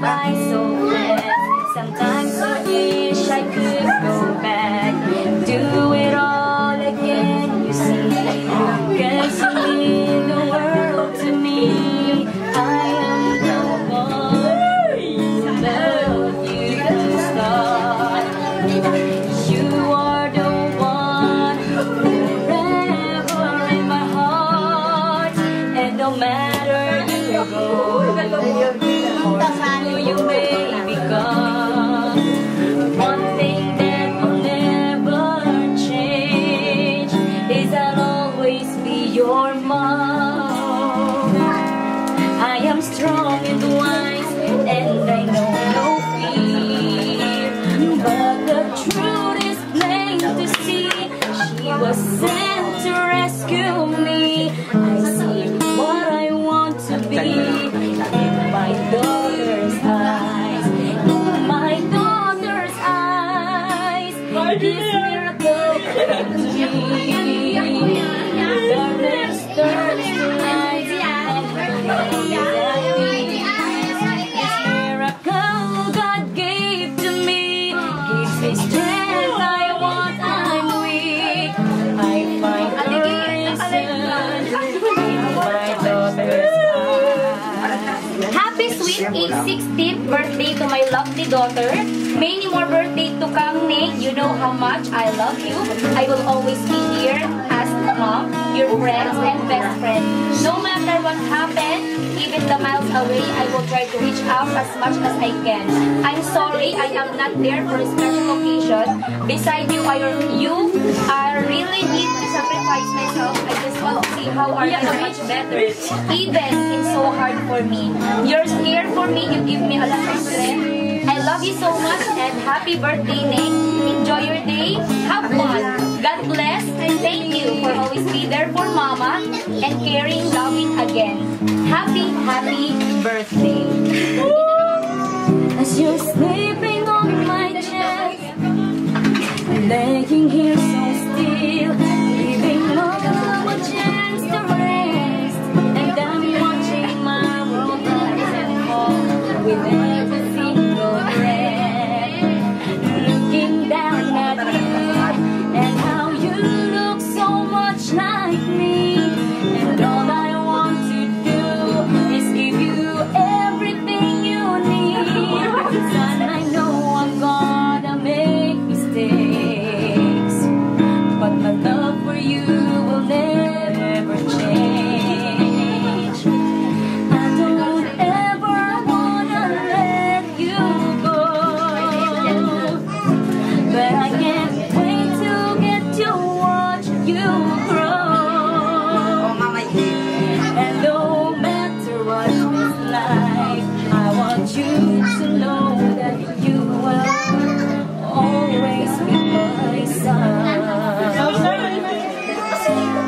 by so fast. Sometimes I wish I could go back, do it all again, you see. 'Cause you mean the world to me. I am the one who loved you to start. You are the one forever in my heart. And no matter you go, or who you may become, one thing that will never change is I'll always be your mom. I am strong and wise, and I know no fear, but the truth is plain to see. She was sent to rescue me. I see what I want to be in my daughter's eyes. In my daughter's eyes, this miracle came to me. Darkness turns to light, and this miracle God gave to me gives me strength. I want, I'm weak. I find a reason in my daughter's eyes. Happy sweet 86th birthday to my lovely daughter. Many more birthdays to come, Nick. You know how much I love you. I will always be here as mom, your friends and best friend. No matter what happens, even the miles away, I will try to reach out as much as I can. I'm sorry I am not there for a special occasion. Beside you, I really need to sacrifice myself. I just want to see how are you so much better. Even it's so hard for me. You're here for me. You give me a lot of strength. I love you so much and happy birthday, Nick. Enjoy your day. Have fun. God bless. Thank you for always be there for Mama and caring, loving again. Happy birthday. As you're sleeping on my chest, laying here so still, giving love a chance to rest, and I'm watching my world rise and fall with every single breath, looking down at you and how you look so much like me, and all I want to do is give you everything you need. Son, I know I'm gonna make mistakes, but my love for you will never change. I don't ever wanna let you go, but I can't wait to get to watch you grow. And no matter what it's like, I want you to know that you will always be my son.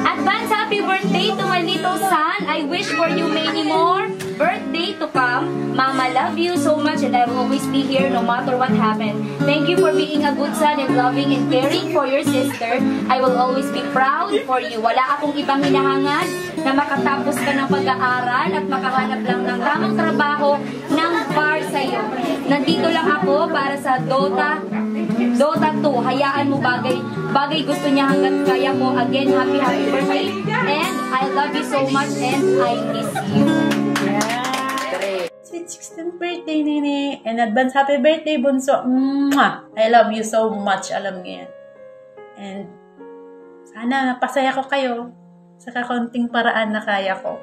Advance happy birthday to my little son. I wish for you many more birthday to come. Mama love you so much and I will always be here no matter what happens. Thank you for being a good son and loving and caring for your sister. I will always be proud for you. Wala akong ibang hinahangad na makatapos ka ng pag-aaral at makahanap lang ng tamang trabaho ng par sa'yo. Nandito lang ako para sa Dota 2. Hayaan mo bagay gusto niya hanggat kaya ko. Again, happy birthday. And I love you so much and I miss you. Sweet 16th birthday, Nene. And advance happy birthday, Bunso. Mwah! I love you so much. Alam niyo yan. And sana napasaya ko kayo sa kakunting paraan na kaya ko.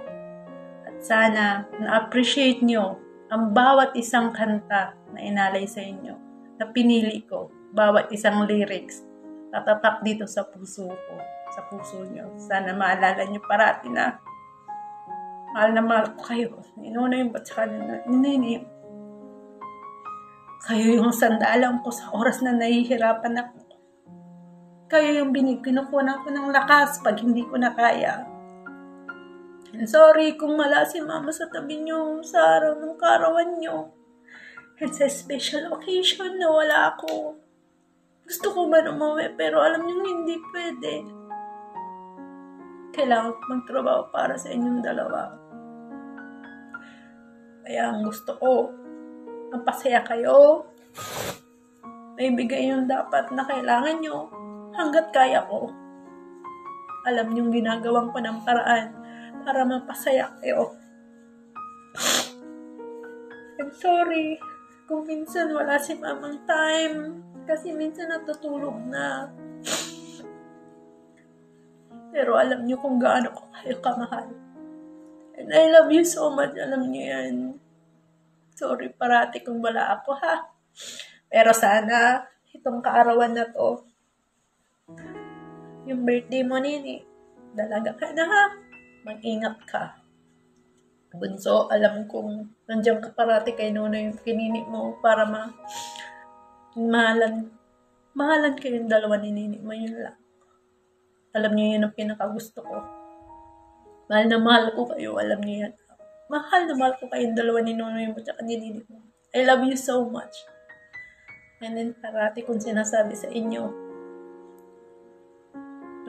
At sana na-appreciate nyo ang bawat isang kanta na inalay sa inyo, na pinili ko. Bawat isang lyrics tatatak dito sa puso ko, sa puso nyo. Sana maalala nyo parati na mahal ko kayo. Inuna yung batsaka na Nene. Kayo yung sandalan ko sa oras na nahihirapan ako. Kayo yung kinukunan ko ng lakas pag hindi ko na kaya. And sorry kung wala si Mama sa tabi nyo sa araw ng karawan nyo. And sa special occasion na wala ako. Gusto ko man umuwi pero alam nyo hindi pwede. Kailangan ko magtrabaho para sa inyong dalawa. Kaya ang gusto ko, mapasaya kayo. Maibigay yung dapat na kailangan nyo hanggat kaya ko. Alam niyong ginagawang ko ng paraan para mapasaya kayo. I'm sorry kung minsan wala si mamang time kasi minsan natutulog na. Pero alam niyo kung gaano ko kayo kamahal. And I love you so much. Alam niyo yan. Sorry parati kung wala ako, ha? Pero sana, itong kaarawan na to, yung birthday mo, Nini, dalaga ka na, ha? Mag-ingat ka. Bunso, alam kong nandiyan ka parati kay Nonoy yung kinini mo para mahalan kayong dalawa ni Nini mo, yun lang. Alam niyo yun ang pinakagusto ko. Mahal na mahal ko kayo, alam niyo yan. Mahal na mahal ko kayong dalawa ni Nonoy mo at ni Nini mo. I love you so much. And then parati kong sinasabi sa inyo,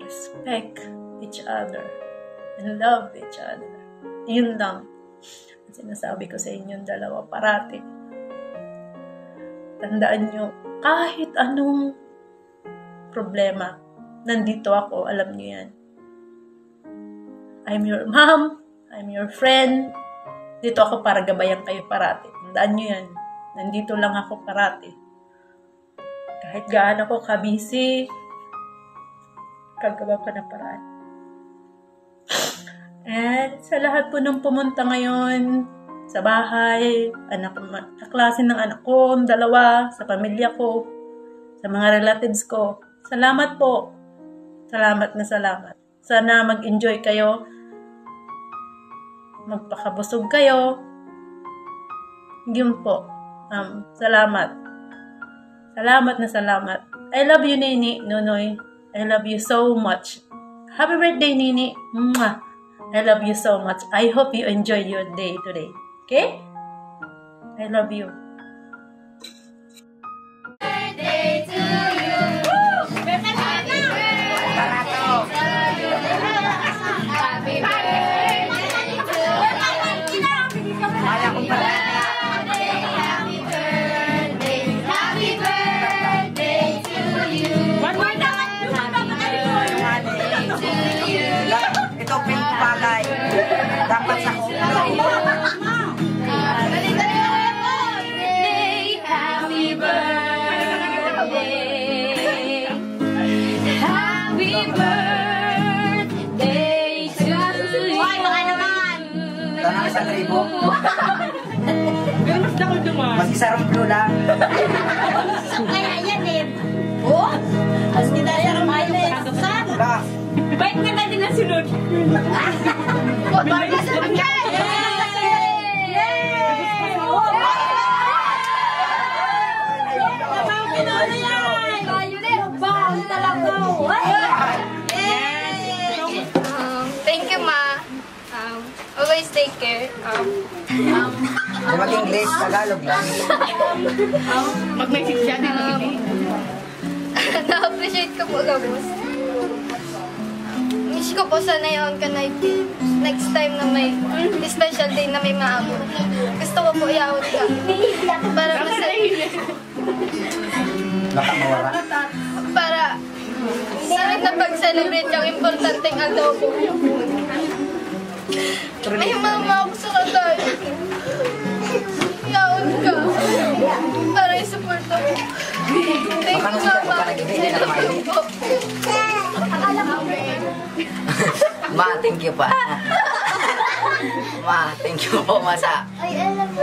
respect each other and love each other. Yun lang ang sinasabi ko sa inyong dalawa parati. Tandaan nyo, kahit anong problema, nandito ako, alam nyo yan. I'm your mom, I'm your friend. Dito ako para gabayan kayo parati. Tandaan nyo yan. Nandito lang ako parati. Kahit gaano ako ka-busy, kagawa ko ng paraan. And sa lahat po ng pumunta ngayon sa bahay, kaklase ng anak ko, dalawa, sa pamilya ko, sa mga relatives ko, salamat po. Salamat na salamat. Sana mag-enjoy kayo. Magpakabusog kayo. Yun po. Salamat. Salamat na salamat. I love you, Nini, Nonoy. I love you so much. Happy birthday, Nini. Mwah. I love you so much. I hope you enjoyed your day today. Okay? I love you. Birthday to you. Happy birthday to you. Happy birthday to you. Happy birthday to you. One more time. Ito pink bagay. Dapat sa ulo. Happy birthday. Happy birthday to you. Hoy, baka naman. Tanang 1,000. Mas isarang blue lang. Kaya yan eh. Oh? As kita yan ang mileage. Wala. Bait nga natin na sunod. Bye sa pagkain. Thank you, Ma. Always take care. Ay, mag-English, Tagalog lang. Mag-message siya din. Na-appreciate ko po, Gabos. Wish ko po sana yun ka next time na may special day na may maabot. Gusto ko po iaawat ka. Para Baka mawala. para sarap na pag-celebrate yung importanteng adobo. Ay, mama, ako sa katay. Iaawat ka. Para i-support ako. Thank you, mama. Ma, thank you pa. Ma, thank you po, ma, sa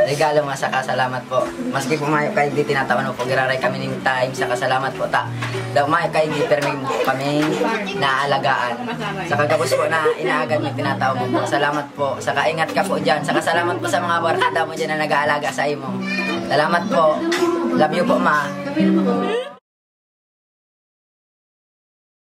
regalo, ma, sa kasalamat po. Maski po mayo kayo di tinatawan mo po, giraray kami ng time sa kasalamat po. Daw mayo kayo di perming kami naalagaan. Sa kagabos po na inaagad mo tinatawag mo po. Salamat po. Sa kaingat ka po dyan. Sa kasalamat po sa mga barkada mo dyan na nag-aalaga sa imo. Salamat po. Love you po, ma.